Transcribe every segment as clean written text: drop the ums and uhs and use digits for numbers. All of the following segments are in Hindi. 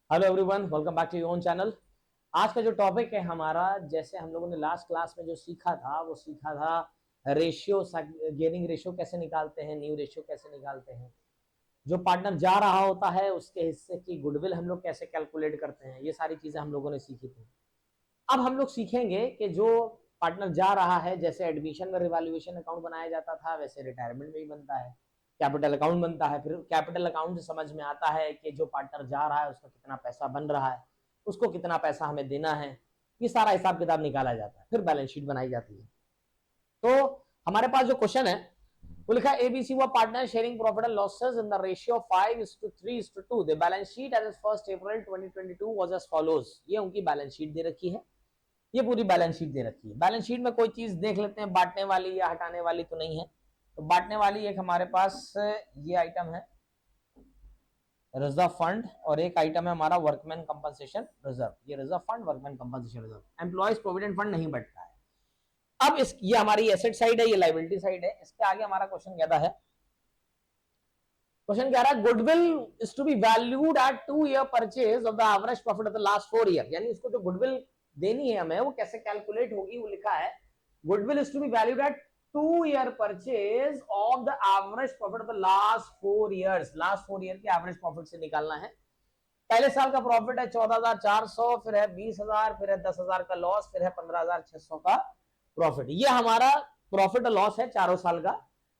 Hello everyone, welcome back to your own channel. आज का जो टॉपिक है हमारा, जैसे हम लोगों ने लास्ट क्लास में जो सीखा था वो सीखा था रेशियो, गेनिंग रेशियो कैसे निकालते हैं, न्यू रेशियो कैसे निकालते हैं, जो पार्टनर जा रहा होता है उसके हिस्से की गुडविल हम लोग कैसे कैलकुलेट करते हैं। ये सारी चीजें हम लोगों ने सीखी थी। अब हम लोग सीखेंगे कि जो पार्टनर जा रहा है, जैसे एडमिशन में रिवैल्यूएशन अकाउंट बनाया जाता था वैसे रिटायरमेंट में भी बनता है, कैपिटल अकाउंट बनता है। फिर कैपिटल अकाउंट से समझ में आता है कि जो पार्टनर जा रहा है उसका कितना पैसा बन रहा है, उसको कितना पैसा हमें देना है। ये सारा हिसाब किताब निकाला जाता है, फिर बैलेंस शीट बनाई जाती है। तो हमारे पास जो क्वेश्चन है वो लिखा है एबीसी व partner sharing profit and losses in the ratio of 5:3:2। The balance sheet as of 1 April 2022 was as follows. ये उनकी बैलेंस शीट दे रखी है, ये पूरी बैलेंस शीट दे रखी है। बैलेंस शीट में कोई चीज देख लेते हैं, बांटने वाली या हटाने वाली तो नहीं है। तो बांटने वाली एक हमारे पास ये आइटम है रिजर्व फंड, और एक आइटम है हमारा वर्कमैन कंपनसेशन रिजर्व। ये reserve fund, workman compensation reserve, employees provident fund नहीं बटता है। अब इस ये हमारी एसेट साइड है, ये लाइबिलिटी साइड है। इसके आगे हमारा क्वेश्चन कहता है, क्वेश्चन कह रहा है goodwill is to be valued at 2 year purchase of the average profit of the last 4 year. यानी इसको जो गुडविल देनी है हमें वो कैसे कैलकुलेट होगी, वो लिखा है goodwill is to be valued at 2 year purchase of the average profit of the last 4 years. Last 4 year के एवरेज प्रॉफिट से निकालना है। पहले साल का प्रॉफिट है 14,400, फिर है 20,000, फिर है 10,000 का लॉस, फिर है 15,600 का प्रॉफिट। ये हमारा प्रॉफिट और लॉस है चारों साल का।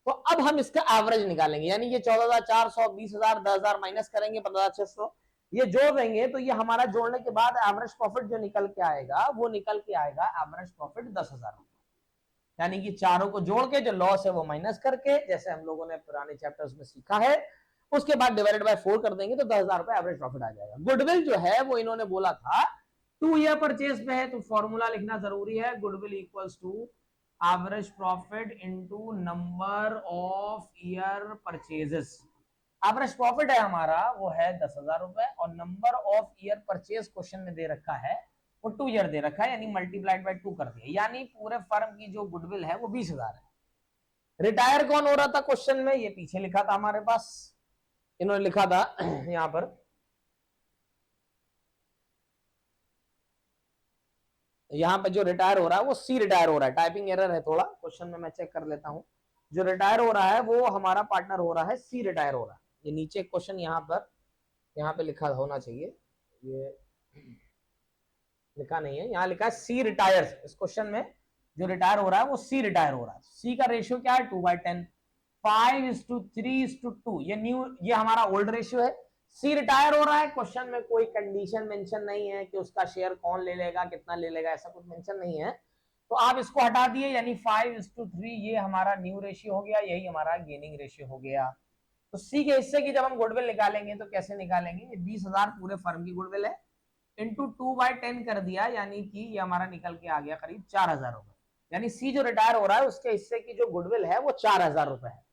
तो अब हम इसका एवरेज निकालेंगे, यानी ये 14,400, 20,000, 10,000 माइनस करेंगे 15,600, ये जोड़ देंगे तो ये हमारा जोड़ने के बाद एवरेज प्रॉफिट जो निकल के आएगा वो निकल के आएगा एवरेज प्रॉफिट 10,000 रुपए। यानी कि चारों को जोड़ के जो लॉस है वो माइनस करके, जैसे हम लोगों ने पुराने चैप्टर्स में सीखा है, उसके बाद डिवाइडेड बाय 4 कर देंगे तो 10,000 रुपए एवरेज प्रॉफिट आ जाएगा। गुडविल जो है वो इन्होंने बोला था 2 ईयर परचेज पे है, तो फॉर्मूला लिखना जरूरी है। Goodwill equals to average profit into number of year purchases. Average profit है हमारा वो है 10,000 रुपए, और number of year purchase question में दे रखा है वो 2 ईयर दे रखा है, यानी मल्टीप्लाइड बाय 2 कर दिया, यानी पूरे फर्म की जो गुडविल है वो 20,000 है। रिटायर कौन हो रहा था क्वेश्चन में, ये पीछे लिखा था हमारे पास, इन्होंने लिखा था यहां पर, यहां पर जो रिटायर हो रहा है वो सी रिटायर हो रहा है। टाइपिंग एरर है थोड़ा, क्वेश्चन में मैं चेक कर लेता हूं। जो रिटायर हो रहा है वो हमारा पार्टनर हो रहा है सी रिटायर हो रहा है। ये नीचे क्वेश्चन यहाँ पे लिखा होना चाहिए, ये लिखा नहीं है, यहाँ लिखा है सी रिटायर्स। इस क्वेश्चन में जो रिटायर हो रहा है वो सी रिटायर हो रहा है। सी का रेशियो क्या है 2/10, 5:3:2। ये न्यू, ये हमारा ओल्ड रेशियो है। सी रिटायर हो रहा है, क्वेश्चन में कोई कंडीशन मेंशन नहीं है कि उसका शेयर कौन ले लेगा, कितना ले लेगा, ऐसा कुछ मेंशन नहीं है। तो आप इसको हटा दिए, यानी 5:3 ये हमारा न्यू रेशियो हो गया, यही हमारा गेनिंग रेशियो हो गया। तो सी के हिस्से की जब हम गुडविल निकालेंगे तो कैसे निकालेंगे, ये 20,000 पूरे फर्म की गुडविल है, इंटू 2/10 कर दिया, यानी कि ये हमारा निकल के आ गया करीब 4,000 रुपए। यानी सी जो रिटायर हो रहा है उसके हिस्से की जो गुडविल है वो 4,000 रुपए है।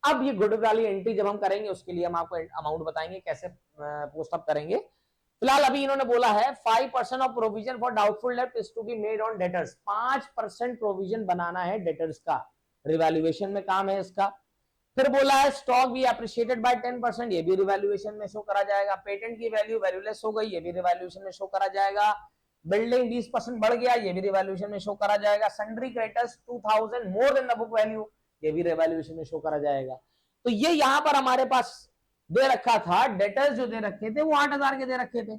अब ये गुडविल वाली एंट्री जब हम करेंगे उसके लिए हम आपको अमाउंट बताएंगे कैसे पोस्ट अप करेंगे। फिलहाल अभी इन्होंने बोला है 5% of provision for doubtful debt is to be made on debtors. 5% provision बनाना है डेटर्स का, रिवैल्यूएशन में काम है इसका। फिर बोला है स्टॉक भी अप्रिशिएटेड बाय 10%, ये भी रिवैल्यूएशन में शो करा जाएगा। पेटेंट की वैल्यू वैल्यूलेस हो गई, ये भी रिवैल्यूएशन में शो करा जाएगा। बिल्डिंग 20% बढ़ गया, ये भी रिवैल्यूएशन में शो करा जाएगा। Sundry creditors 2,000 more than the book value, ये भी रिवैल्यूएशन में शो करा जाएगा। तो ये यहां पर हमारे पास दे रखा था, डेटर्स जो दे रखे थे वो 8,000 के दे रखे थे।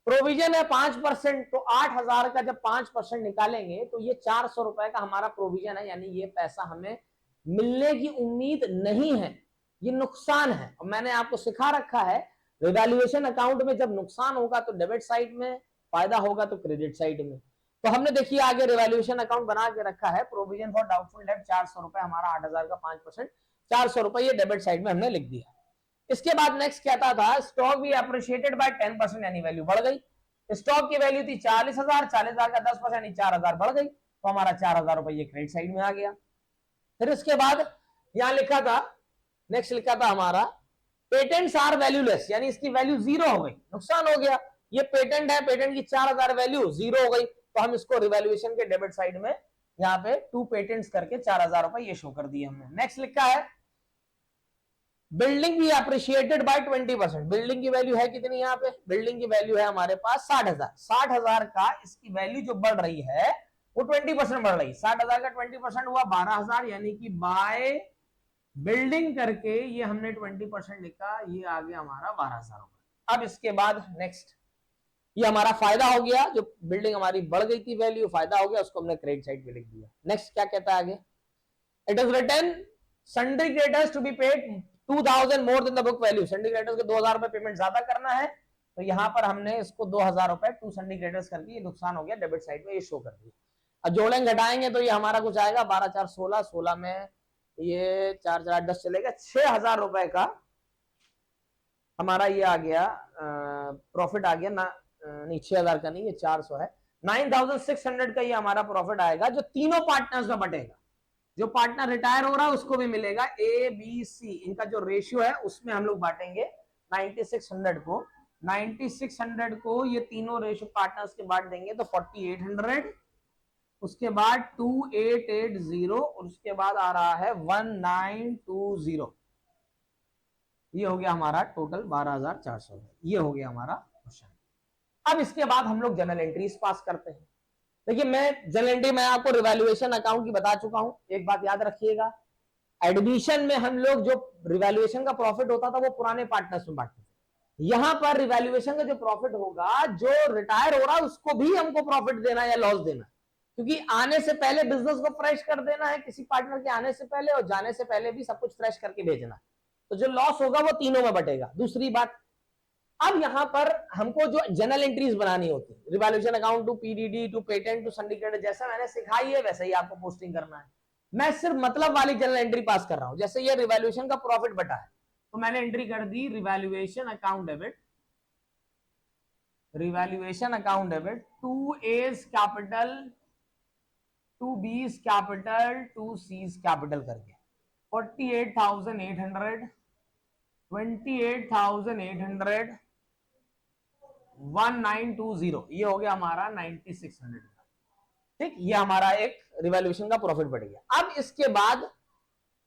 प्रोविजन है 5%, तो 8,000 का जब 5% निकालेंगे तो ये 400 रुपए का हमारा प्रोविजन है, यानी ये पैसा हमें मिलने की उम्मीद नहीं है, ये नुकसान है। और मैंने आपको सिखा रखा है रिवैल्यूएशन अकाउंट में जब नुकसान होगा तो डेबिट साइड में, फायदा होगा तो क्रेडिट साइड में। तो हमने देखिए आगे रिवैल्यूएशन अकाउंट बना के रखा है, प्रोविजन फॉर डाउटफुल डेट 400 रुपए हमारा, 8,000 का 5%, 400 रुपए ये डेबिट साइड में हमने लिख दिया। इसके बाद नेक्स्ट कहता था स्टॉक भी अप्रिशिएटेड बाय 10%, यानी वैल्यू बढ़ गई। स्टॉक की वैल्यू थी 40,000, 40,000 का 10% यानी 4,000 बढ़ गई, तो हमारा 4,000 रुपए ये क्रेडिट साइड में आ गया। फिर इसके बाद यहां लिखा था, नेक्स्ट लिखा था हमारा पेटेंट्स आर वैल्यूलेस, यानी इसकी वैल्यू जीरो हो गई, नुकसान हो गया। ये पेटेंट है, पेटेंट की 4,000 वैल्यू जीरो हो गई, तो हम इसको रिवैल्यूएशन के डेबिट साइड में यहाँ पे 2 पेटेंट्स करके 4,000 रुपए ये शो कर दिए हमने। नेक्स्ट लिखा है बिल्डिंग भी अप्रिशिएटेड बाय 20%। बिल्डिंग की वैल्यू है कितनी यहाँ पे, बिल्डिंग की वैल्यू है हमारे पास 60,000। 60,000 का इसकी वैल्यू जो बढ़ रही है वो 20% बढ़ रही है। 60,000 का 20% हुआ 12,000, यानी कि बाय बिल्डिंग करके ये हमने 20% लिखा, ये आ गया हमारा 12,000 रुपए। अब इसके बाद नेक्स्ट, ये हमारा फायदा हो गया, जो बिल्डिंग हमारी बढ़ गई थी वैल्यू, फायदा हो गया, उसको हमने क्रेडिट साइड पे लिख दिया। नेक्स्ट क्या कहता है आगे, it is written sundry creditors to be paid 2,000 more than the book value. Sundry creditors को 2,000 रुपए पेमेंट ज्यादा करना है, तो यहाँ पर हमने इसको 2,000 रुपए टू सन्ड्री क्रेडिटर्स करके ये नुकसान हो गया डेबिट साइड में, ये शो कर दिया। अब जोड़ेंगे घटाएंगे तो ये हमारा कुछ आएगा 12 4 16, 16 में ये 4 4 10 चलेगा, 6,000 रुपए का हमारा ये आ गया प्रॉफिट आ गया ना, नहीं 6,000 का नहीं, ये 400 है, 9,600 का ये हमारा प्रॉफिट आएगा, जो तीनों पार्टनर्स में बटेगा। जो पार्टनर रिटायर हो रहा है उसको भी मिलेगा, ए बी सी इनका जो रेशियो है उसमें हम लोग बांटेंगे 9600 को। 9600 को ये तीनों रेशियो पार्टनर्स के बांट देंगे तो 4800, उसके बाद 2880 और उसके बाद आ रहा है 1920। ये हो गया हमारा टोटल 12,400। ये हो गया हमारा क्वेश्चन। अब इसके बाद हम लोग जनरल एंट्रीज पास करते हैं। देखिए मैं जनरल एंट्री में आपको रिवैल्यूएशन अकाउंट की बता चुका हूं, एक बात याद रखिएगा, एडमिशन में हम लोग जो रिवैल्यूएशन का प्रॉफिट होता था वो पुराने पार्टनर्स में बांटते थे। यहां पर रिवैल्यूएशन का जो प्रॉफिट होगा, जो रिटायर हो रहा है उसको भी हमको प्रॉफिट देना या लॉस देना, क्योंकि आने से पहले बिजनेस को फ्रेश कर देना है, किसी पार्टनर के आने से पहले और जाने से पहले भी सब कुछ फ्रेश करके भेजना। तो जो लॉस होगा वो तीनों में बटेगा। दूसरी बात, अब यहां पर हमको जो जनरल एंट्रीज बनानी होती है, revaluation account to PDD to patent to syndicate, जैसा मैंने सिखाई है वैसे ही आपको पोस्टिंग करना है। मैं सिर्फ मतलब वाली जनरल एंट्री पास कर रहा हूं। जैसे ये रिवैल्यूएशन का प्रॉफिट बटा है तो मैंने एंट्री कर दी revaluation account debit, revaluation account debit to A's capital to B's capital to C's capital करके 48,800, 28,800, 1920, ये हो गया हमारा 9600 का। ठीक, ये हमारा एक रिवैल्यूएशन का प्रॉफिट बढ़ गया। अब इसके बाद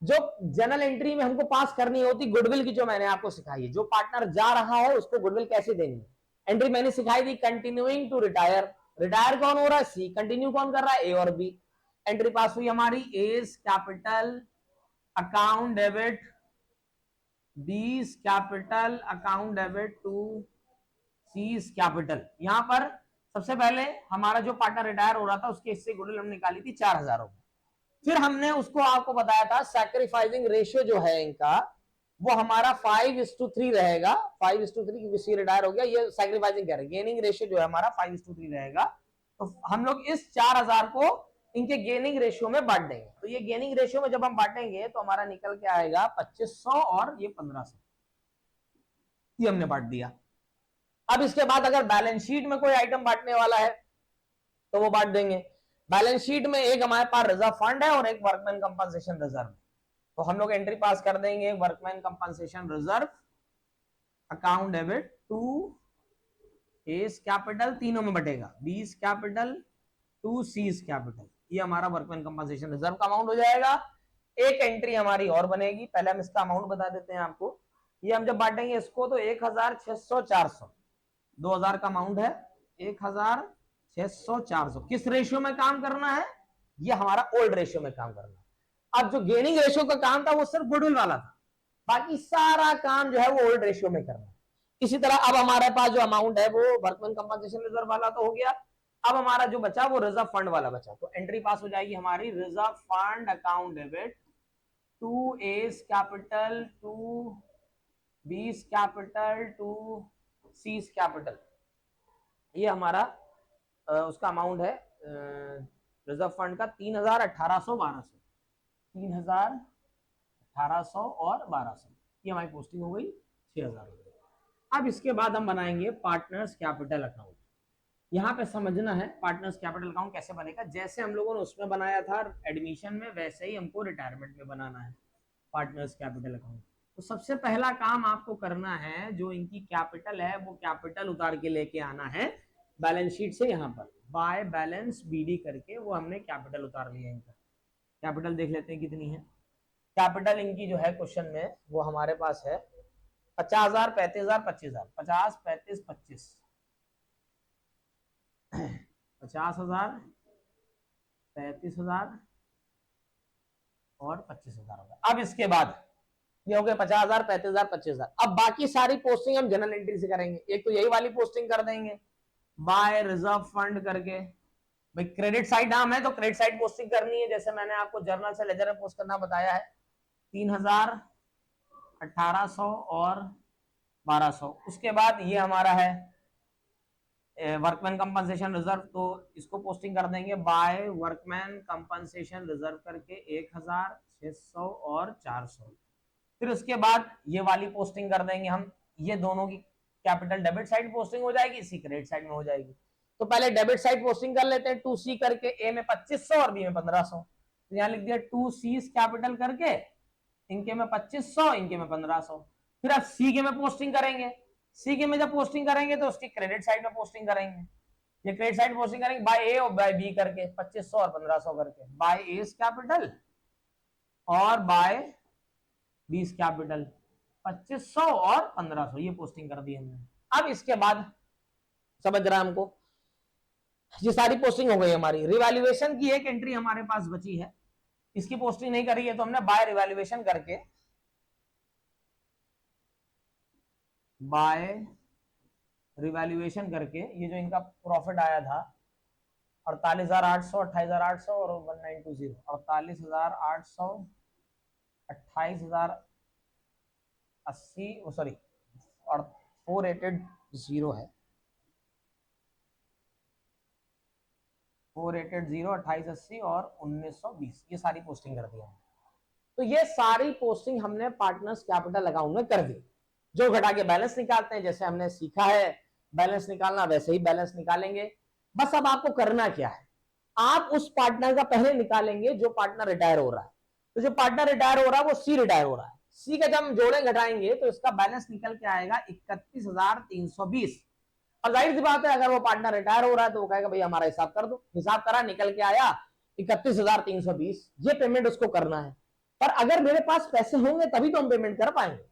जो जनरल एंट्री में हमको पास करनी होती गुडविल की, जो मैंने आपको सिखाई है, जो पार्टनर जा रहा है उसको गुडविल कैसे देनी है, एंट्री मैंने सिखाई थी कंटिन्यूइंग टू रिटायर। रिटायर कौन हो रहा है, सी, कंटिन्यू कौन कर रहा है, ए और बी। एंट्री पास हुई हमारी, A's capital account debit, B's capital account debit to C's capital. यहां पर सबसे पहले हमारा जो पार्टनर रिटायर हो रहा था उसके हिस्से गुडविल हमने निकाली थी 4,000 रुपए। फिर हमने उसको आपको बताया था सैक्रिफाइसिंग रेशियो जो है इनका वो हमारा 5:3 रहेगा। 5:3 क्योंकि सी रिटायर हो गया, ये सैक्रिफाइसिंग कह रहे हैं, गेनिंग रेशियो जो है हमारा 5:3 रहेगा। तो हम लोग इस 4,000 को इनके गेनिंग रेशियो में बांट देंगे। तो ये गेनिंग रेशियो में जब हम बांटेंगे तो हमारा निकल के आएगा 2500 और ये 1500, ये हमने बांट दिया। अब इसके बाद अगर बैलेंस शीट में कोई आइटम बांटने वाला है तो वो बांट देंगे। बैलेंस शीट में एक हमारे पास रिजर्व फंड है और एक वर्कमैन कंपनसेशन रिजर्व, तो हम लोग एंट्री पास कर देंगे workman compensation reserve account debit to A's capital, तीनों में बटेगा, बीस कैपिटल टू सीज कैपिटल, ये हमारा वर्कमैन कंपनसेशन रिजर्व का अमाउंट हो जाएगा। एक एंट्री हमारी और बनेगी, पहले हम इसका अमाउंट बता देते हैं आपको। ये हम जब बांटेंगे इसको तो 1,600 400, 2,000 का अमाउंट है, 1,600 400 किस रेशियो में काम करना है, ये हमारा ओल्ड रेशियो में काम करना है। अब जो गेनिंग रेशियो का काम था वो सिर्फ गुडविल वाला था, बाकी सारा काम जो है वो ओल्ड रेशियो में करना है। इसी तरह अब हमारे पास जो अमाउंट है वो वर्कमैन कंपनसेशन रिजर्व वाला तो हो गया। अब हमारा जो बचा वो रिजर्व फंड वाला बचा, तो एंट्री पास हो जाएगी हमारी reserve fund account debit to A's capital to B's capital to C's capital, ये हमारा उसका अमाउंट है रिजर्व फंड का 3,000, 1,800, 1,200, 3,000, 1,800 और 1,200, ये हमारी पोस्टिंग हो गई 6,000 रुपये। अब इसके बाद हम बनाएंगे पार्टनर्स कैपिटल अकाउंट। यहाँ पे समझना है पार्टनर्स कैपिटल अकाउंट कैसे बनेगा, जैसे हम लोगों ने उसमें बनाया था एडमिशन में वैसे ही हमको रिटायरमेंट में बनाना है पार्टनर्स कैपिटल अकाउंट। तो सबसे पहला काम आपको करना है, जो इनकी कैपिटल है वो कैपिटल उतार के लेके आना है बैलेंस शीट से, यहाँ पर बाय बैलेंस बीडी करके वो हमने कैपिटल उतार लिया। इनका कैपिटल देख लेते हैं कितनी है। कैपिटल इनकी जो है क्वेश्चन में वो हमारे पास है 50,000, 35,000, 25,000, 50, 35, 25, 50,000, 35,000 और 25,000 होगा। अब इसके बाद ये हो गए 50,000, 35,000, 25,000। अब बाकी सारी पोस्टिंग हम जनरल एंट्री से करेंगे। एक तो यही वाली पोस्टिंग कर देंगे बाय रिजर्व फंड करके। भाई क्रेडिट साइड नाम है तो क्रेडिट साइड पोस्टिंग करनी है, जैसे मैंने आपको जर्नल से लेजर में पोस्ट करना बताया है। 3,000, 1,800 और 1,200। उसके बाद ये हमारा है वर्कमैन कंपनसेशन रिजर्व, तो इसको पोस्टिंग कर देंगे बाय वर्कमैन कंपनसेशन रिजर्व करके 1,600 और 400। फिर उसके बाद ये वाली पोस्टिंग कर देंगे हम, ये दोनों की कैपिटल डेबिट साइड पोस्टिंग हो जाएगी, सी क्रेडिट साइड में हो जाएगी। तो पहले डेबिट साइड पोस्टिंग कर लेते हैं 2C करके, ए में 2500 और बी में 1500। तो यहां लिख दिया 2C कैपिटल करके, इनके में 2500, इनके में 1500। फिर अब सी के में पोस्टिंग करेंगे। सी के में जब पोस्टिंग करेंगे तो उसकी क्रेडिट साइड में पोस्टिंग करेंगे। ये क्रेडिट साइड पोस्टिंग करेंगे बाय ए और बाय बी करके, 2500 और 1500 करके, बाय एस कैपिटल और बाय बी कैपिटल, 2500 और 1500, ये पोस्टिंग कर दी हमने। अब इसके बाद समझ रहा है हमको, ये सारी पोस्टिंग हो गई हमारी। रिवैल्यूएशन की एक एंट्री हमारे पास बची है, इसकी पोस्टिंग नहीं करी है तो हमने बाय रिवैल्यूएशन करके, बाय रिवैल्यूएशन करके ये जो इनका प्रॉफिट आया था 48,800, 28,800 और 1920, 48,800, 28,080, सॉरी और 480 है, 480, 2880 और 1920, ये सारी पोस्टिंग कर दी हमने। तो ये सारी पोस्टिंग हमने पार्टनर्स कैपिटल अकाउंट में कर दी। जो घटा के बैलेंस निकालते हैं, जैसे हमने सीखा है बैलेंस निकालना, वैसे ही बैलेंस निकालेंगे। बस अब आपको करना क्या है, आप उस पार्टनर का पहले निकालेंगे जो पार्टनर रिटायर हो रहा है। तो जो पार्टनर रिटायर हो रहा है वो सी रिटायर हो रहा है, सी का जब हम जोड़े घटाएंगे तो इसका बैलेंस निकल के आएगा 31,320। और जाहिर सी बात है अगर वो पार्टनर रिटायर हो रहा है तो वो कहेगा भाई हमारा हिसाब कर दो। हिसाब करा, निकल के आया 31,320, ये पेमेंट उसको करना है। पर अगर मेरे पास पैसे होंगे तभी तो हम पेमेंट कर पाएंगे।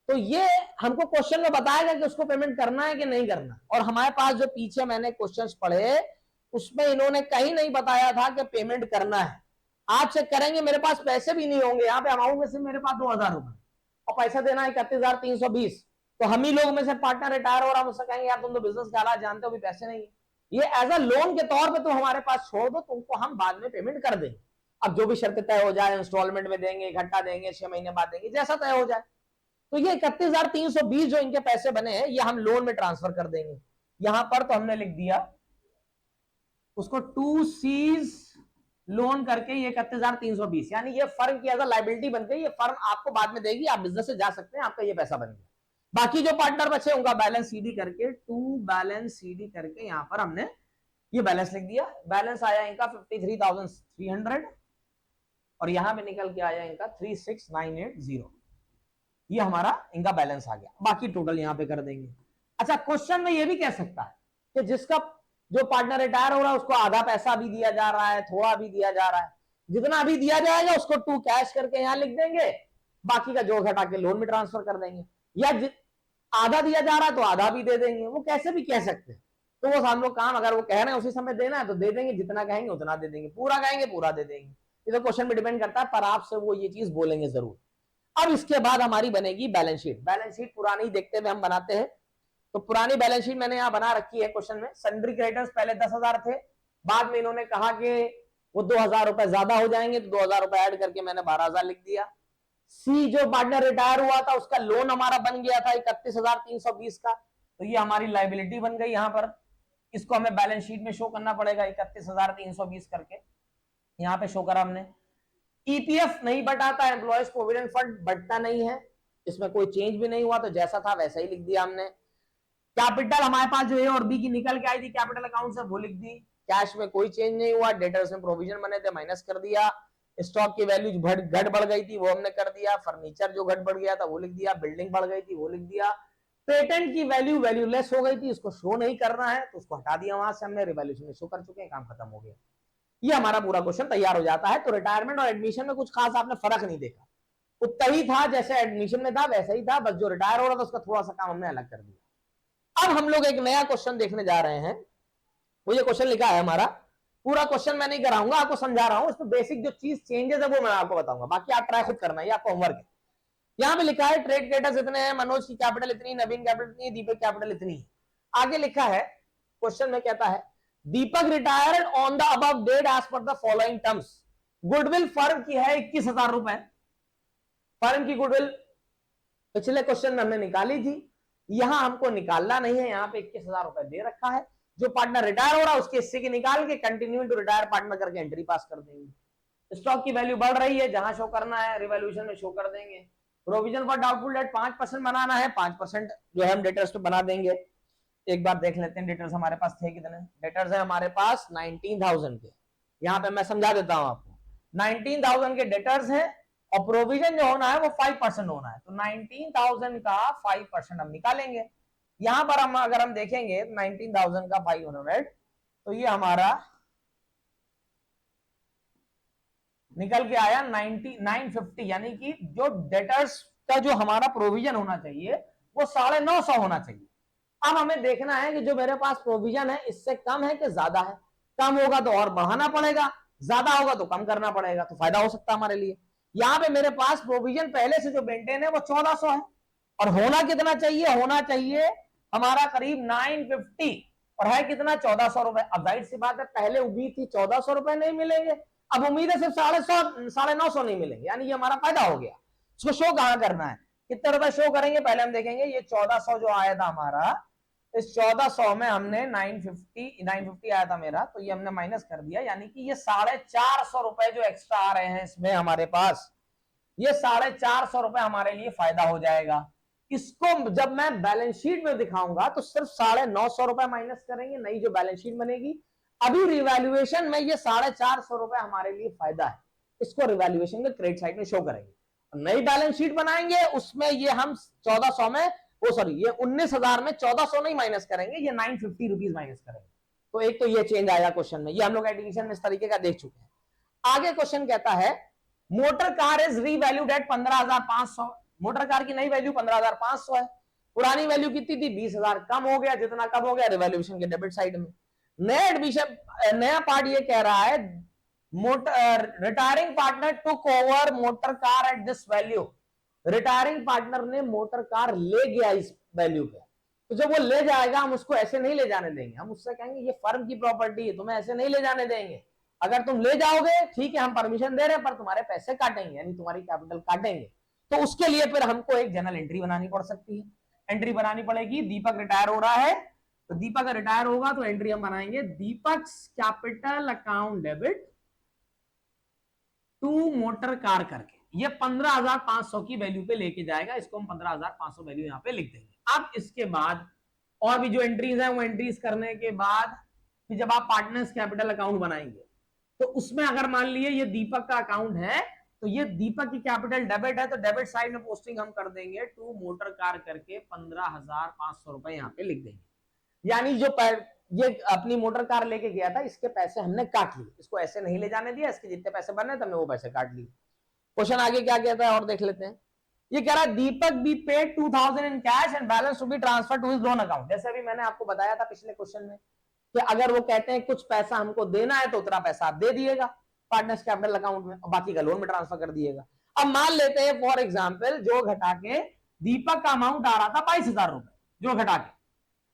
तो ये हमको क्वेश्चन में बताएगा कि उसको पेमेंट करना है कि नहीं करना। और हमारे पास जो पीछे मैंने क्वेश्चंस पढ़े उसमें इन्होंने कहीं नहीं बताया था कि पेमेंट करना है। आज चेक करेंगे मेरे पास पैसे भी नहीं होंगे, यहाँ पे अमाउंट में से मेरे पास 2,000 रुपए और पैसा देना है 31,320। तो हम ही लोग में से पार्टनर रिटायर हो रहा, मुझसे कहेंगे यार तुम तो बिजनेस का हालात जानते हो, भी पैसे नहीं है, ये एज अ लोन के तौर पे तो हमारे पास छोड़ दो, तुमको हम बाद में पेमेंट कर देंगे। अब जो भी शर्त तय हो जाए, इंस्टॉलमेंट में देंगे, इकट्ठा देंगे, 6 महीने बाद देंगे, जैसा तय हो जाए। तो ये 31,320 जो इनके पैसे बने हैं ये हम लोन में ट्रांसफर कर देंगे। यहां पर तो हमने लिख दिया उसको 2C's लोन करके ये 31,320, यानी ये फर्म की एज अ लाइबिलिटी बन गई, ये फर्म आपको बाद में देगी, आप बिजनेस से जा सकते हैं, आपका ये पैसा बन गया। बाकी जो पार्टनर बचे उनका बैलेंस सीडी करके, टू बैलेंस सीडी करके यहां पर हमने ये बैलेंस लिख दिया। बैलेंस आया इनका 53,300 और यहां पे निकल के आया इनका 36,980, ये हमारा इनका बैलेंस आ गया। बाकी टोटल यहां पे कर देंगे। अच्छा, क्वेश्चन में ये भी कह सकता है कि जिसका जो पार्टनर रिटायर हो रहा है उसको आधा पैसा भी दिया जा रहा है, थोड़ा भी दिया जा रहा है, जितना भी दिया जाएगा उसको टू कैश करके यहां लिख देंगे, बाकी का जो घटा के लोन में ट्रांसफर कर देंगे, या आधा दिया जा रहा है तो आधा भी दे देंगे, वो कैसे भी कह सकते हैं। तो वो हम लोग काम अगर वो कह रहे हैं उसी समय देना है तो दे देंगे, जितना कहेंगे उतना दे देंगे, पूरा कहेंगे पूरा दे देंगे। ये तो क्वेश्चन पे डिपेंड करता है, पर आपसे वो ये चीज बोलेंगे जरूर। अब इसके बाद हमारी बनेगी बैलेंस शीट। बैलेंस शीट पुरानी देखते हुए हम बनाते हैं, तो पुरानी बैलेंस शीट मैंने यहाँ बना रखी है क्वेश्चन में। सन्ड्री क्रेडिटर्स पहले 10,000 थे, बाद में इन्होंने कहा कि वो 2,000 रुपए ज्यादा हो जाएंगे, तो 2,000 रुपए ऐड करके मैंने 12,000 लिख दिया। सी जो पार्टनर रिटायर हुआ था उसका लोन हमारा बन गया था 31,320 का, तो ये हमारी लाइबिलिटी बन गई। यहाँ पर इसको हमें बैलेंस शीट में शो करना पड़ेगा 31,320 करके, यहाँ पे शो करा हमने। ईपीएफ नहीं बटाता, एम्प्लॉयज प्रोविडेंट फंड बटता नहीं है, इसमें कोई चेंज भी नहीं हुआ, तो जैसा था वैसा ही लिख दिया हमने। कैपिटल हमारे पास जो ए और बी की निकल के आई थी कैपिटल अकाउंट से, वो लिख दी। कैश में कोई चेंज नहीं हुआ, डेटर्स में प्रोविजन बने थे माइनस कर दिया। स्टॉक की वैल्यू घट बढ़ गई थी वो हमने कर दिया। फर्नीचर जो घट बढ़ गया था वो लिख दिया। बिल्डिंग बढ़ गई थी वो लिख दिया। पेटेंट की वैल्यू वैल्यूलेस हो गई थी, इसको शो नहीं करना है तो उसको हटा दिया वहां से हमने, रिवैल्यूएशन में शो कर चुके हैं, काम खत्म हो गया। ये हमारा पूरा क्वेश्चन तैयार हो जाता है। तो रिटायरमेंट और एडमिशन में कुछ खास आपने फर्क नहीं देखा, उतना ही था जैसे एडमिशन में था, वैसा ही था, बस जो रिटायर हो रहा था उसका थोड़ा सा काम हमने अलग कर दिया। अब हम लोग एक नया क्वेश्चन देखने जा रहे हैं। वो ये क्वेश्चन लिखा है हमारा, पूरा क्वेश्चन मैं नहीं कराऊंगा, आपको समझा रहा हूं, इसमें बेसिक जो चीज चेंजेस है वो मैं आपको बताऊंगा, बाकी आप ट्राई खुद करना, ये आपका होमवर्क है। यहां पे लिखा है ट्रेड क्रेडिटर्स इतने हैं, मनोज की कैपिटल इतनी, नवीन कैपिटल इतनी, दीपक कैपिटल इतनी है। आगे लिखा है क्वेश्चन में, कहता है Deepak retired on the above date as per the following terms. Goodwill firm की है 21,000 रुपए, फर्म की गुडविल पिछले क्वेश्चन में हमने निकाली थी, यहां हमको निकालना नहीं है, यहां पे 21,000 रुपए दे रखा है। जो पार्टनर रिटायर हो रहा है उसके हिस्से की निकाल के कंटिन्यू टू रिटायर पार्टनर करके एंट्री पास कर देंगे। स्टॉक की वैल्यू बढ़ रही है, जहां शो करना है रिवॉल्यूशन में शो कर देंगे। प्रोविजन फॉर डाउटफुल डेट 5% बनाना है, 5% जो है हम डेटर्स पे बना देंगे। एक बार देख लेते हैं डेटर्स हमारे पास थे कितने। डेटर्स है हमारे पास 19,000 के, यहाँ पे मैं समझा देता हूं आपको, 19,000 के डेटर्स हैं और प्रोविजन जो होना है वो 5% होना है, तो 19,000 का 5% हम निकालेंगे। यहां पर हम अगर हम देखेंगे 19,000 का 500, तो ये हमारा निकल के आया 950, यानी कि जो डेटर्स का जो हमारा प्रोविजन होना चाहिए वो 950 होना चाहिए। अब हमें देखना है कि जो मेरे पास प्रोविजन है इससे कम है कि ज्यादा है, कम होगा तो और बढ़ाना पड़ेगा, ज्यादा होगा तो कम करना पड़ेगा, तो फायदा हो सकता है हमारे लिए। यहां पे मेरे पास प्रोविजन पहले से जो मेंटेन है वो 1400 है, और होना कितना चाहिए, होना चाहिए हमारा करीब 950, और है कितना 1400 रुपए। अब जाहिर सी बात है पहले उम्मीद थी 1400 रुपए नहीं मिलेंगे, अब उम्मीद है सिर्फ 950 नहीं मिलेंगे, यानी ये हमारा फायदा हो गया। इसको शो कहां करना है, कितने रुपए शो करेंगे, पहले हम देखेंगे ये 1400 जो आया था हमारा, इस 1400 में हमने 950 आया था मेरा, तो ये हमने माइनस कर दिया, यानी कि ये 450 रुपए जो एक्स्ट्रा आ रहे हैं इसमें हमारे पास, ये 450 रुपए हमारे लिए फायदा हो जाएगा। इसको जब मैं बैलेंस शीट में दिखाऊंगा तो सिर्फ 950 रुपए माइनस करेंगे, नई जो बैलेंस शीट बनेगी। अभी रिवैल्यूएशन में ये 450 रुपए हमारे लिए फायदा है, इसको रिवैल्यूएशन के क्रेडिट साइड में शो करेंगे। नई बैलेंस शीट बनाएंगे उसमें ये हम 1400 में, वो सॉरी ये 19,000 में 1400 नहीं माइनस करेंगे, ये 950 रुपीज माइनस करेंगे। तो एक तो ये चेंज आया क्वेश्चन में, ये हम लोग एडिशन में इस तरीके का देख चुके हैं। आगे क्वेश्चन कहता है motor car is revalued at 15,500, motor car की नई वैल्यू 15,500 है, पुरानी वैल्यू कितनी थी 20,000, कम हो गया, जितना कम हो गया रिवैल्यूएशन के डेबिट साइड में। नया एडमिशन, नया पार्ट ये कह रहा है motor retiring partner took over motor car at this value, retiring partner ने मोटर कार ले गया इस वैल्यू पे, तो जब वो ले जाएगा हम उसको ऐसे नहीं ले जाने देंगे, हम उससे कहेंगे ये फर्म की प्रॉपर्टी है, तुम्हें ऐसे नहीं ले जाने देंगे, अगर तुम ले जाओगे ठीक है हम परमिशन दे रहे हैं, पर तुम्हारे पैसे काटेंगे, यानी तुम्हारी कैपिटल काटेंगे। तो उसके लिए फिर हमको एक जनरल एंट्री बनानी पड़ सकती है, एंट्री बनानी पड़ेगी, दीपक रिटायर हो रहा है, तो दीपक रिटायर होगा तो एंट्री हम बनाएंगे, Deepak capital account debit to motor car करके, ये 15,500 की वैल्यू पे लेके जाएगा, इसको हम 15,500 वैल्यू यहाँ पे लिख देंगे। अब इसके बाद और भी जो एंट्रीज है वो एंट्रीज करने के बाद फिर जब आप पार्टनर्स कैपिटल अकाउंट बनाएंगे तो उसमें अगर मान लिए ये दीपक का अकाउंट है, तो ये दीपक की कैपिटल डेबिट है, तो डेबिट साइड में पोस्टिंग हम कर देंगे टू मोटर कार करके 15,500 रुपए यहाँ पे लिख देंगे, यानी जो ये अपनी मोटर कार लेके गया था इसके पैसे हमने काट लिए, इसको ऐसे नहीं ले जाने दिया, इसके जितने पैसे बने थे हमने वो पैसे काट लिए। क्वेश्चन आगे क्या कहता है और देख लेते हैं। ये कह रहा है Deepak be paid 2,000 in cash and balance to be transferred to his loan account, जैसे अभी मैंने आपको बताया था पिछले क्वेश्चन में कि अगर वो कहते हैं कुछ पैसा हमको देना है तो उतना पैसा आप दे दिएगा पार्टनर्स कैपिटल अकाउंट में और बाकी का लोन में ट्रांसफर कर दिएगा। अब मान लेते हैं फॉर एग्जाम्पल जो घटा के दीपक का अमाउंट आ रहा था 22,000 रुपए, जो घटा के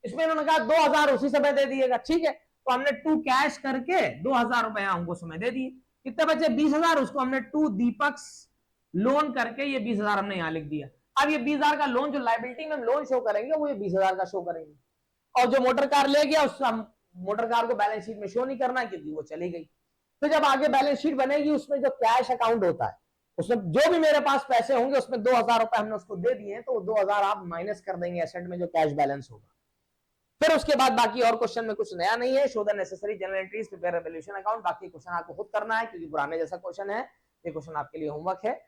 इसमें इन्होंने कहा 2,000 उसी समय दे दिएगा, ठीक है, तो हमने टू कैश करके 2,000 रुपए हमको समय दे दिए, कितने बचे 20,000, उसको हमने टू दीपक लोन करके ये 20,000 हमने यहाँ लिख दिया। अब ये 20,000 का लोन जो लाइबिलिटी में हम लोन शो करेंगे वो ये 20,000 का शो करेंगे, और जो मोटर कार ले गया उसका मोटर कार को बैलेंस शीट में शो नहीं करना क्योंकि वो चली गई। तो जब आगे बैलेंस शीट बनेगी उसमें जो कैश अकाउंट होता है उसमें जो भी मेरे पास पैसे होंगे उसमें 2,000 रुपए हमने उसको दे दिए, तो 2,000 आप माइनस कर देंगे एसेट में जो कैश बैलेंस होगा। फिर उसके बाद बाकी और क्वेश्चन में कुछ नया नहीं है, show the necessary general entries, prepare revolution account, बाकी क्वेश्चन आपको खुद करना है क्योंकि पुराने जैसा क्वेश्चन है, ये क्वेश्चन आपके लिए होमवर्क है।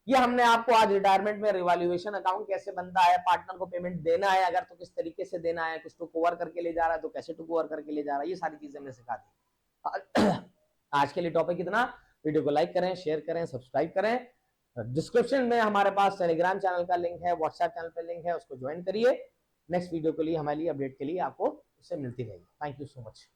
ये हमने आपको आज रिटायरमेंट में रिवॉल्यूशन अकाउंट कैसे बनता है, पार्टनर को पेमेंट देना है अगर तो किस तरीके से देना है, कुछ टू कवर करके ले जा रहा है तो कैसे टू कवर करके ले जा रहा है, ये सारी चीजें हमने सिखा दी। आज के लिए टॉपिक इतना, वीडियो को लाइक करें, शेयर करें, सब्सक्राइब करें, डिस्क्रिप्शन में हमारे पास टेलीग्राम चैनल का लिंक है, व्हाट्सएप चैनल पे लिंक है, उसको ज्वाइन करिए। नेक्स्ट वीडियो के लिए, हमारी अपडेट के लिए आपको उससे मिलती रहेगी। Thank you so much.